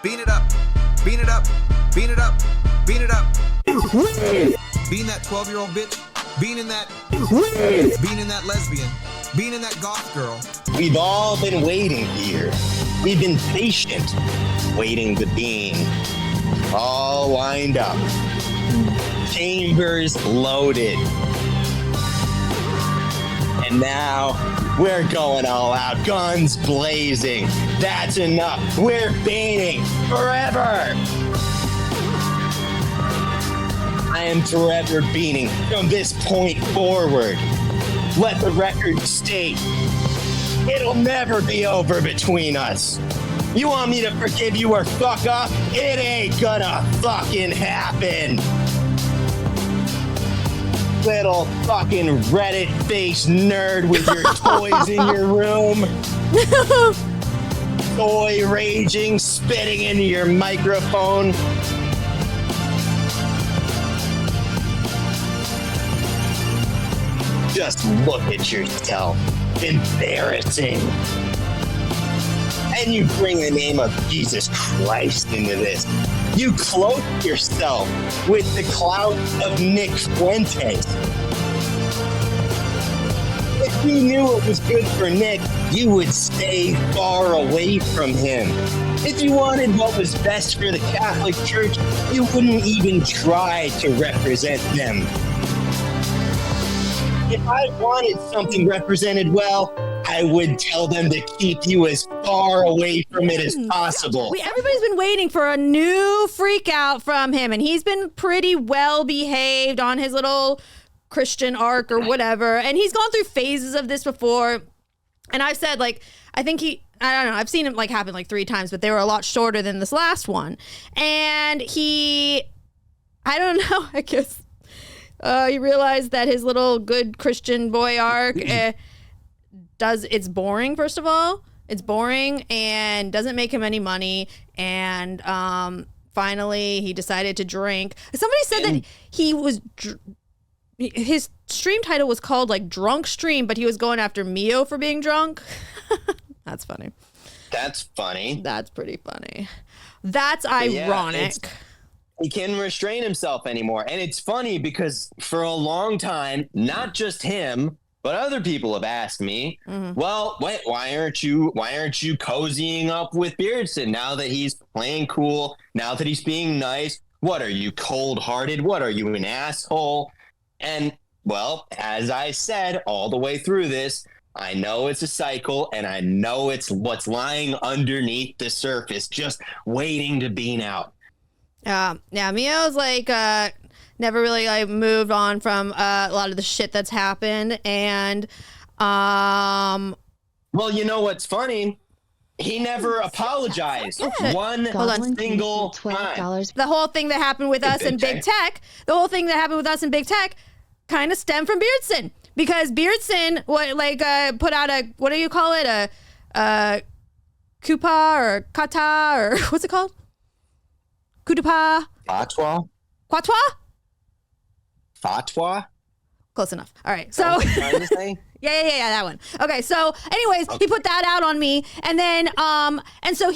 Bean it up. Bean it up. Bean it up. Bean it up. Bean that 12-year-old bitch. Beaning that. Beaning that lesbian. Beaning that goth girl. We've all been waiting here. We've been patient, waiting to bean. All lined up. Chambers loaded. And now we're going all out. Guns blazing. That's enough. We're beaning forever. I am forever beaning from this point forward. Let the record state, it'll never be over between us. You want me to forgive you or fuck off? It ain't gonna fucking happen. Little fucking Reddit-faced nerd with your toys in your room. Toy raging, spitting into your microphone. Just look at yourself. Embarrassing. And you bring the name of Jesus Christ into this. You cloak yourself with the clout of Nick Fuentes. If you knew it was good for Nick, you would stay far away from him. If you wanted what was best for the Catholic Church, you wouldn't even try to represent them. If I wanted something represented well, I would tell them to keep you as far away from it as possible. Everybody's been waiting for a new freak out from him, and he's been pretty well behaved on his little Christian arc or whatever. And he's gone through phases of this before. And I've said, like, I don't know, I've seen it like happen like 3 times, but they were a lot shorter than this last one. And I don't know, I guess he realized that his little good Christian boy arc it's boring. First of all, it's boring and doesn't make him any money. And finally, he decided to drink. Somebody said that he was his stream title was called like Drunk Stream, but he was going after Miyo for being drunk. That's funny. That's funny. That's pretty funny. That's ironic. He can't restrain himself anymore. And it's funny because for a long time, not just him, but other people have asked me, well, why aren't you cozying up with Beardson now that he's playing cool, now that he's being nice? What, are you cold-hearted? What, are you an asshole? And, well, as I said all the way through this, I know it's a cycle, and I know it's what's lying underneath the surface, just waiting to bean out. Yeah, Miyo's like never really like moved on from a lot of the shit that's happened, and well, you know what's funny? He never apologized one single time. The whole thing that happened with us in Big Tech, kind of stemmed from Beardson, because Beardson put out a, what do you call it, a kupa or kata or what's it called? Kutupa. Fatwa? Fatwa? Close enough. All right. So yeah, that one. Okay. So anyways, he put that out on me, and then and so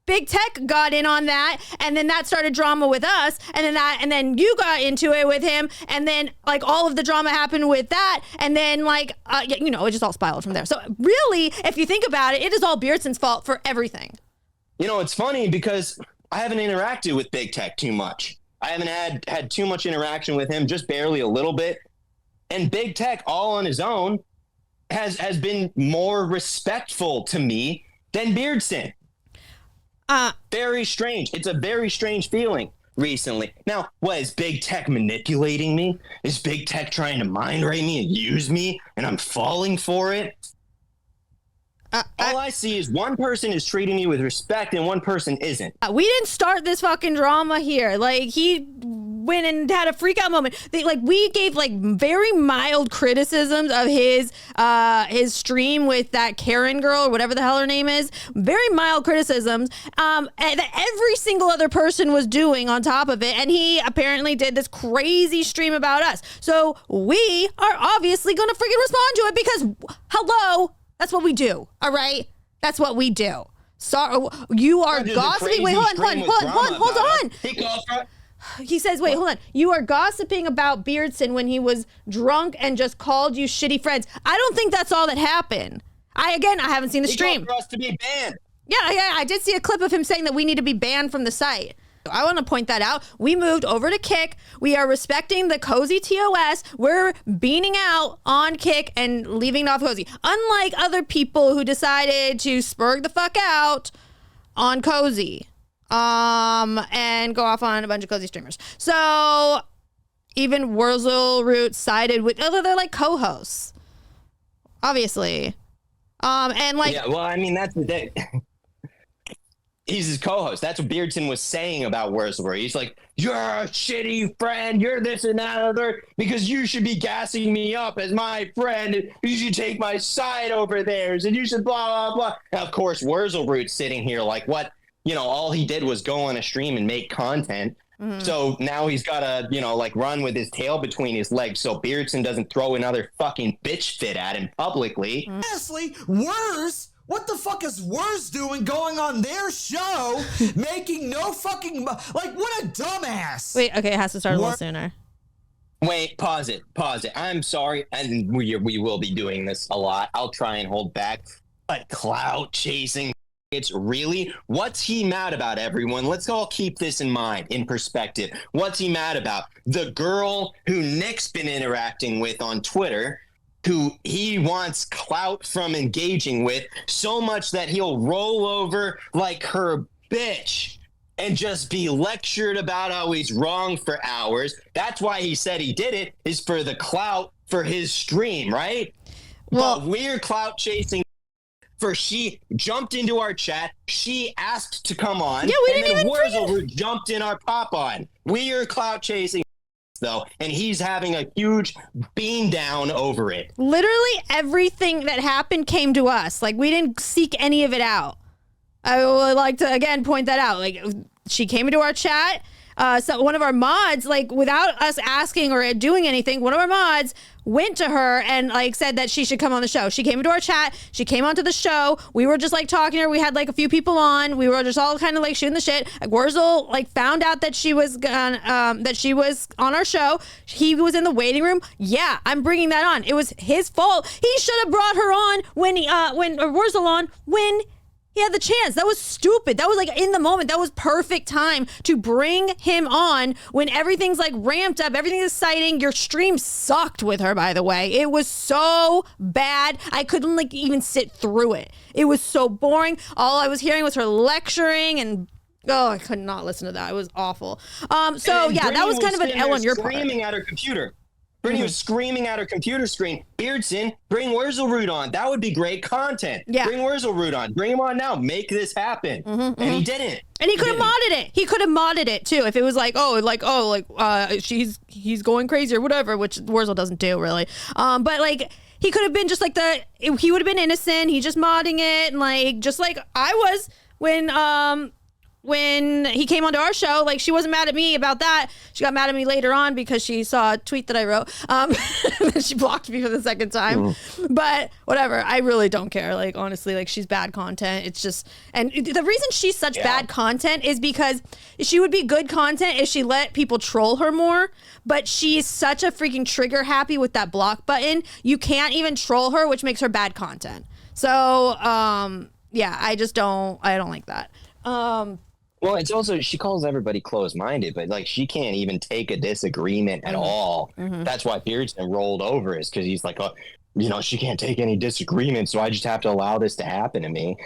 Big Tech got in on that, and then that started drama with us, and then you got into it with him, and then like all of the drama happened with that, and then it just all spiraled from there. So really, if you think about it, it is all Beardson's fault for everything. You know, it's funny because I haven't interacted with Big Tech too much. I haven't had too much interaction with him, just barely a little bit. And Big Tech, all on his own, has been more respectful to me than Beardson. Very strange. It's a very strange feeling recently. Now, what, is Big Tech manipulating me? Is Big Tech trying to mind rape me and use me, and I'm falling for it? All I see is one person is treating me with respect and one person isn't. We didn't start this fucking drama here. Like, he went and had a freak out moment. We gave very mild criticisms of his stream with that Karen girl or whatever the hell her name is. Very mild criticisms that every single other person was doing on top of it. And he apparently did this crazy stream about us. So we are obviously going to freaking respond to it because, hello, that's what we do. All right. That's what we do. So you are gossiping. Wait, hold on. He says, wait, hold on. You are gossiping about Beardson when he was drunk and just called you shitty friends. I don't think that's all that happened. I haven't seen the stream. He called for us to be banned. Yeah, I did see a clip of him saying that we need to be banned from the site. I want to point that out. We moved over to Kick. We are respecting the Cozy TOS. We're beaning out on Kick and leaving off Cozy. Unlike other people who decided to spurg the fuck out on Cozy. And go off on a bunch of Cozy streamers. So even Wurzelroot sided with, although they're like co-hosts, obviously. And like, yeah, well, I mean, that's the thing. He's his co-host. That's what Beardson was saying about Wurzelroot. He's like, you're a shitty friend. You're this and that other because you should be gassing me up as my friend. You should take my side over theirs and you should blah, blah, blah. Now, of course, Wurzelroot's sitting here like, what? You know, all he did was go on a stream and make content. Mm-hmm. So now he's got to, you know, like run with his tail between his legs so Beardson doesn't throw another fucking bitch fit at him publicly. Honestly, Wurz, what the fuck is Wurz doing going on their show making no fucking, like, what a dumbass. Wait, okay, it has to start a little sooner. Wait, pause it. I'm sorry. And we will be doing this a lot. I'll try and hold back. But clout chasing. It's really, what's he mad about, everyone? Let's all keep this in mind, in perspective. What's he mad about? The girl who Nick's been interacting with on Twitter, who he wants clout from engaging with so much that he'll roll over like her bitch and just be lectured about how he's wrong for hours. That's why he said he did it, is for the clout for his stream, right? Well, but we're clout chasing. For she jumped into our chat, she asked to come on, yeah, we didn't even Wurzelroot jumped in our pop on. We are clout chasing though, and he's having a huge beam down over it. Literally everything that happened came to us. Like, we didn't seek any of it out. I would like to again point that out. Like, she came into our chat. So one of our mods, like, without us asking or doing anything, one of our mods went to her and like said that she should come on the show. She came into our chat. She came onto the show. We were just like talking to her. We had like a few people on. We were just all kind of like shooting the shit. Like, Wurzel like found out that she was on our show. He was in the waiting room. Yeah, I'm bringing that on. It was his fault. He should have brought her on when Wurzel on when he had the chance. That was stupid. That was like in the moment. That was perfect time to bring him on when everything's like ramped up. Everything's exciting. Your stream sucked with her, by the way. It was so bad. I couldn't like even sit through it. It was so boring. All I was hearing was her lecturing and I could not listen to that. It was awful. So yeah, that was kind of an L on your part. Screaming at her computer. Brittany was screaming at her computer screen, Beardson, bring Wurzelroot on. That would be great content. Yeah. Bring Wurzelroot on. Bring him on now. Make this happen. And he didn't. And he could have modded it. He could have modded it too if it was like, he's going crazy or whatever, which Wurzel doesn't do really. But like, he could have been just like he would have been innocent. He's just modding it and like, just like I was when he came onto our show. Like, she wasn't mad at me about that. She got mad at me later on because she saw a tweet that I wrote. Then she blocked me for the second time. But whatever. I really don't care. Like, honestly, like, she's bad content. It's just, and the reason she's such bad content is because she would be good content if she let people troll her more. But she's such a freaking trigger happy with that block button. You can't even troll her, which makes her bad content. So, yeah, I don't like that. Well, it's also, she calls everybody closed-minded, but like, she can't even take a disagreement at all. That's why Beardson rolled over, is because he's like, she can't take any disagreement, so I just have to allow this to happen to me.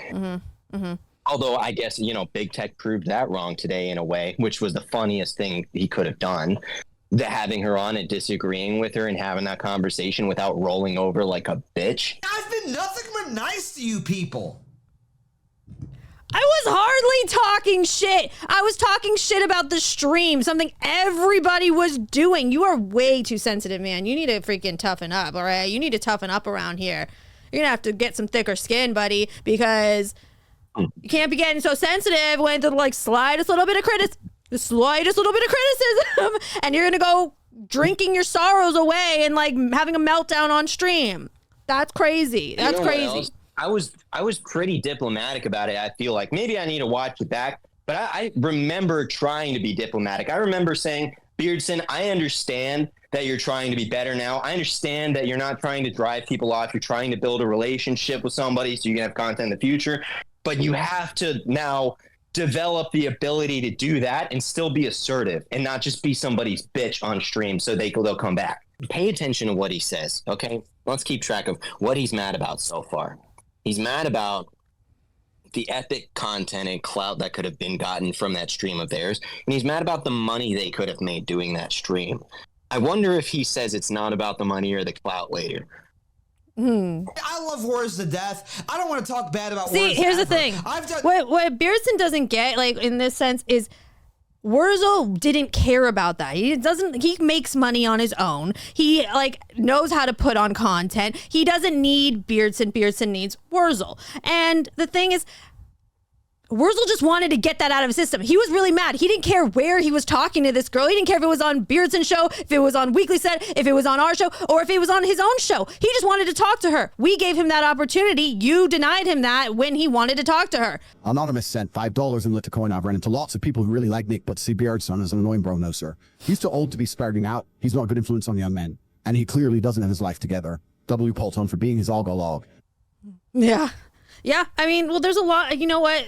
Although I guess, Big Tech proved that wrong today in a way, which was the funniest thing he could have done. Having her on and disagreeing with her and having that conversation without rolling over like a bitch. I've been nothing but nice to you people. I was hardly talking shit. I was talking shit about the stream, something everybody was doing. You are way too sensitive, man. You need to freaking toughen up, all right? You need to toughen up around here. You're going to have to get some thicker skin, buddy, because you can't be getting so sensitive when the slightest little bit of criticism, and you're going to go drinking your sorrows away and like having a meltdown on stream. That's crazy. That's crazy. I was pretty diplomatic about it. I feel like maybe I need to watch it back, but I remember trying to be diplomatic. I remember saying, Beardson, I understand that you're trying to be better now. I understand that you're not trying to drive people off. You're trying to build a relationship with somebody so you can have content in the future, but you have to now develop the ability to do that and still be assertive and not just be somebody's bitch on stream so they'll come back. Pay attention to what he says, okay? Let's keep track of what he's mad about so far. He's mad about the epic content and clout that could have been gotten from that stream of theirs, and he's mad about the money they could have made doing that stream. I wonder if he says it's not about the money or the clout later. I love Wars to death. I don't want to talk bad about Wars. See, here's the thing. What Beardson doesn't get, like, in this sense, is Wurzel didn't care about that. He makes money on his own. He knows how to put on content. He doesn't need Beardson. Beardson needs Wurzel. And the thing is, Wurzel just wanted to get that out of his system. He was really mad. He didn't care where he was talking to this girl. He didn't care if it was on Beardson's show, if it was on Weekly Set, if it was on our show, or if it was on his own show. He just wanted to talk to her. We gave him that opportunity. You denied him that when he wanted to talk to her. Anonymous sent $5 in Litecoin. I've run into lots of people who really like Nick, but see Beardson as an annoying bro. No, sir. He's too old to be starting out. He's not a good influence on young men. And he clearly doesn't have his life together. W. Polton for being his log. Yeah. Yeah. I mean, well, there's a lot, you know what?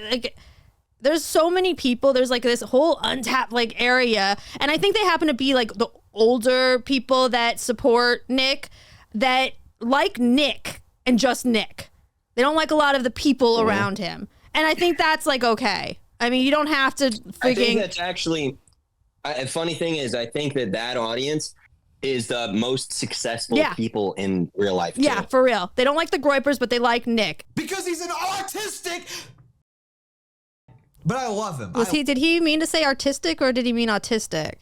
There's so many people. There's this whole untapped area. And I think they happen to be the older people that support Nick that like Nick and just Nick. They don't like a lot of the people around him. And I think that's okay. I mean, you don't have to I think that's actually, a funny thing is, I think that audience is the most successful people in real life. Yeah, for real. They don't like the Groypers, but they like Nick. Because he's an artistic... But I love him. Did he mean to say artistic or did he mean autistic?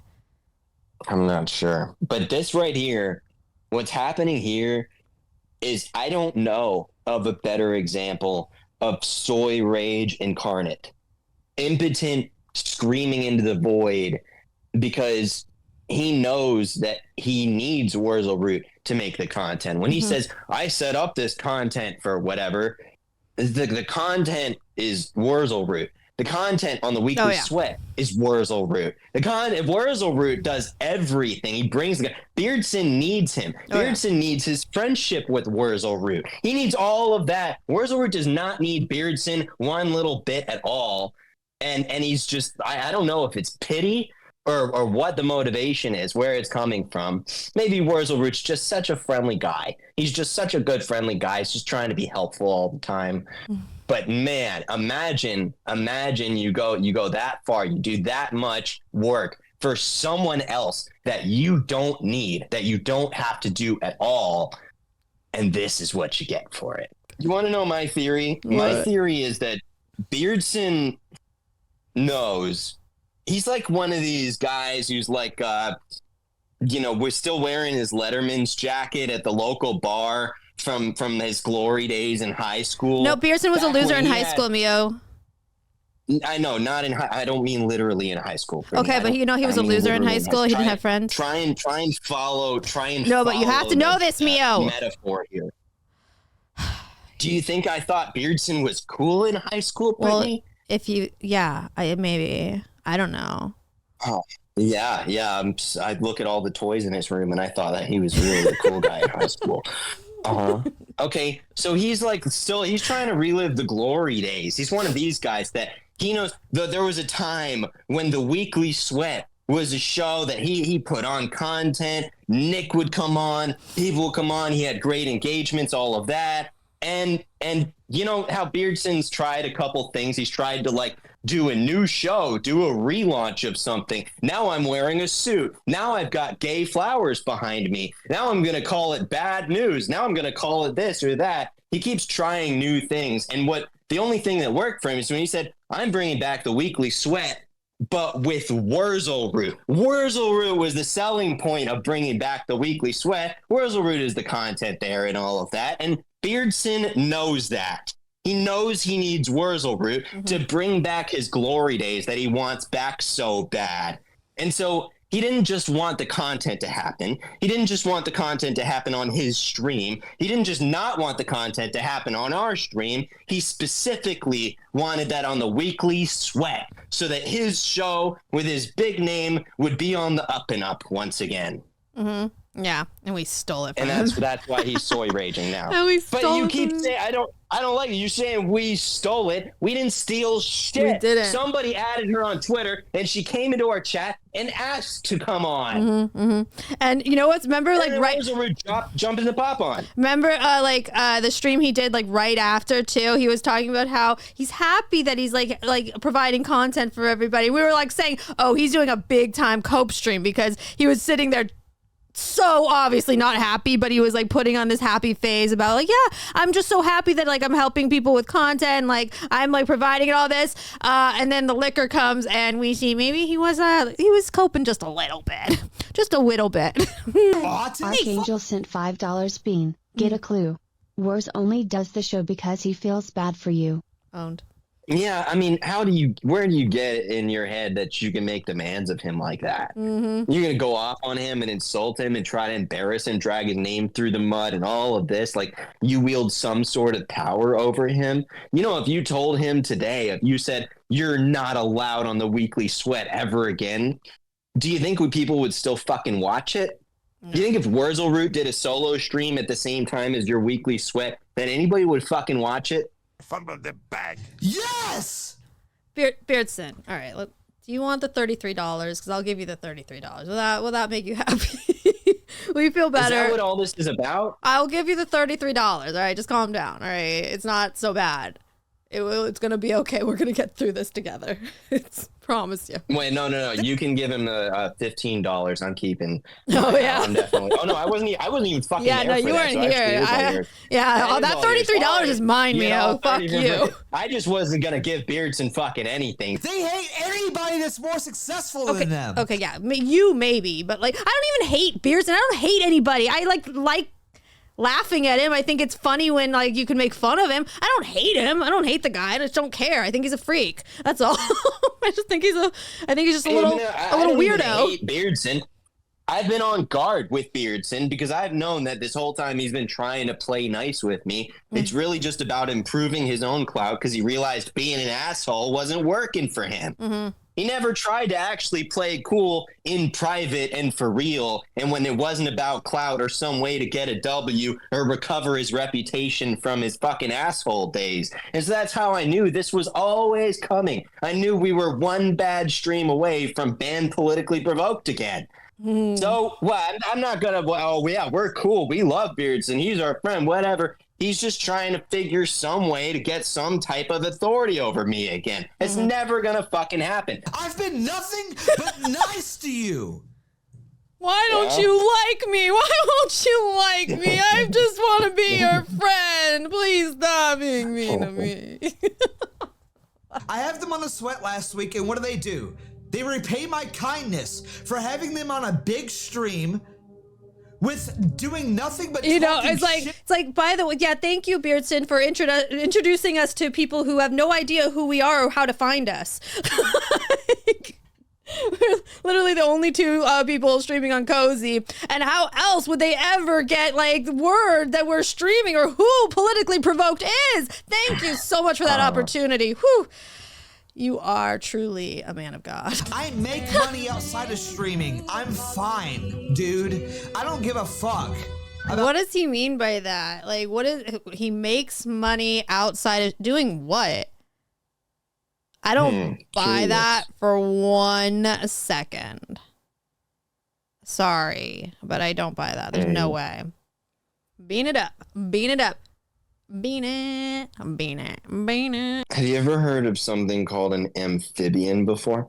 I'm not sure. But this right here, what's happening here is I don't know of a better example of soy rage incarnate. Impotent, screaming into the void because he knows that he needs Wurzelroot to make the content. When he says, I set up this content for whatever, the content is Wurzelroot. The content on the Weekly Sweat is Wurzelroot. If Wurzelroot does everything, he brings Beardson needs him. Beardson needs his friendship with Wurzelroot. He needs all of that. Wurzelroot does not need Beardson one little bit at all. And he's just, I don't know if it's pity or what the motivation is, where it's coming from. Maybe Wurzelroot's just such a friendly guy. He's just such a good friendly guy. He's just trying to be helpful all the time. But man, imagine you go that far, you do that much work for someone else that you don't need, that you don't have to do at all, and this is what you get for it. You want to know my theory? What? My theory is that Beardson knows he's one of these guys who's we're still wearing his Letterman's jacket at the local bar from his glory days in high school. No, Beardson was a loser in high school, Miyo. I know, not in high. I don't mean literally in high school. Okay, but he was a loser in high school. He didn't have friends. Try and follow. No, but you have to know this, Miyo. Metaphor here. Do you think I thought Beardson was cool in high school, Brittany? Well, maybe. I don't know. Oh, yeah. I look at all the toys in his room, and I thought that he was really a cool guy in high school. Okay, so he's he's trying to relive the glory days. He's one of these guys that he knows there was a time when the Weekly Sweat was a show that he put on content. Nick would come on, people would come on. He had great engagements, all of that. And you know how Beardson's tried a couple things. He's tried to do a new show, do a relaunch of something. Now I'm wearing a suit. Now I've got gay flowers behind me. Now I'm going to call it bad news. Now I'm going to call it this or that. He keeps trying new things. And the only thing that worked for him is when he said, I'm bringing back the Weekly Sweat, but with Wurzelroot. Wurzelroot was the selling point of bringing back the Weekly Sweat. Wurzelroot is the content there and all of that. And Beardson knows that. He knows he needs Wurzelroot to bring back his glory days that he wants back so bad. And so he didn't just want the content to happen. He didn't just want the content to happen on his stream. He didn't just not want the content to happen on our stream. He specifically wanted that on the Weekly Sweat so that his show with his big name would be on the up and up once again. Mm-hmm. Yeah, and we stole it from and him. that's why he's soy raging now. And we but stole you it keep from him. saying I don't like it. You're saying we stole it. We didn't steal shit. We didn't. Somebody added her on Twitter and she came into our chat and asked to come on. Mm-hmm, mm-hmm. And you know what's, remember, like, right, jumping the pop on. remember the stream he did like right after too, he was talking about how he's happy that he's like providing content for everybody. We were like saying, oh, he's doing a big time cope stream because he was sitting there so obviously not happy, but he was like putting on this happy phase about like, yeah, I'm just so happy that like I'm helping people with content, like I'm like providing all this, and then the liquor comes and we see maybe he was coping just a little bit. Archangel sent $5 bean. Get a clue. Wurs only does the show because he feels bad for you. Owned. Yeah, I mean, where do you get in your head that you can make demands of him like that? Mm-hmm. You're going to go off on him and insult him and try to embarrass him, drag his name through the mud and all of this. Like, you wield some sort of power over him. You know, if you told him today, if you said, you're not allowed on the Weekly Sweat ever again, do you think people would still fucking watch it? Do you think if Wurzelroot did a solo stream at the same time as your Weekly Sweat, that anybody would fucking watch it? Fumble the bag. Yes! Beardson, all right, look, do you want the $33? Because I'll give you the $33. Will that make you happy? Will you feel better? Is that what all this is about? I'll give you the $33. All right, just calm down. All right, it's not so bad. It's gonna be okay. We're gonna get through this together. Promise you. Wait, no. You can give him the $15. I'm keeping. Oh yeah. I'm definitely. Oh no, I wasn't even fucking. Yeah, there no, for you that, weren't so actually it is all here. yours. That $33 is mine, You Mio. know, Fuck you. I just wasn't gonna give Beardson fucking anything. They hate anybody that's more successful than them. Okay, yeah, you maybe, but like I don't even hate Beardson. I don't hate anybody. I like laughing at him. I think it's funny when like you can make fun of him. I don't hate him. I don't hate the guy. I just don't care. I think he's a freak. That's all. I think he's just a little weirdo. Hate Beardson. I've been on guard with Beardson because I've known that this whole time he's been trying to play nice with me. It's really just about improving his own clout because he realized being an asshole wasn't working for him. Mm-hmm. He never tried to actually play cool in private and for real, and when it wasn't about clout or some way to get a W or recover his reputation from his fucking asshole days. And so that's how I knew this was always coming. I knew we were one bad stream away from ban Politically Provoked again. So, well, I'm not gonna, oh yeah, we're cool. We love Beardson. He's our friend, whatever. He's just trying to figure some way to get some type of authority over me again. It's never gonna fucking happen. I've been nothing but nice to you. Why don't you like me? Why won't you like me? I just want to be your friend. Please stop being mean to me. I have them on the Sweat last week, and what do? They repay my kindness for having them on a big stream with doing nothing but it's like, by the way, yeah, thank you, Beardson, for introducing us to people who have no idea who we are or how to find us. We're literally the only two people streaming on Cozy, and how else would they ever get like word that we're streaming or who Politically Provoked is? Thank you so much for that opportunity. Whew. You are truly a man of God. I make money outside of streaming. I'm fine, dude. I don't give a fuck. What does he mean by that? Like, he makes money outside of doing what? I don't buy that for 1 second. Sorry, but I don't buy that. There's no way. Bean it up. Bean it up. Bean it. Bean it. Bean it. Have you ever heard of something called an amphibian before?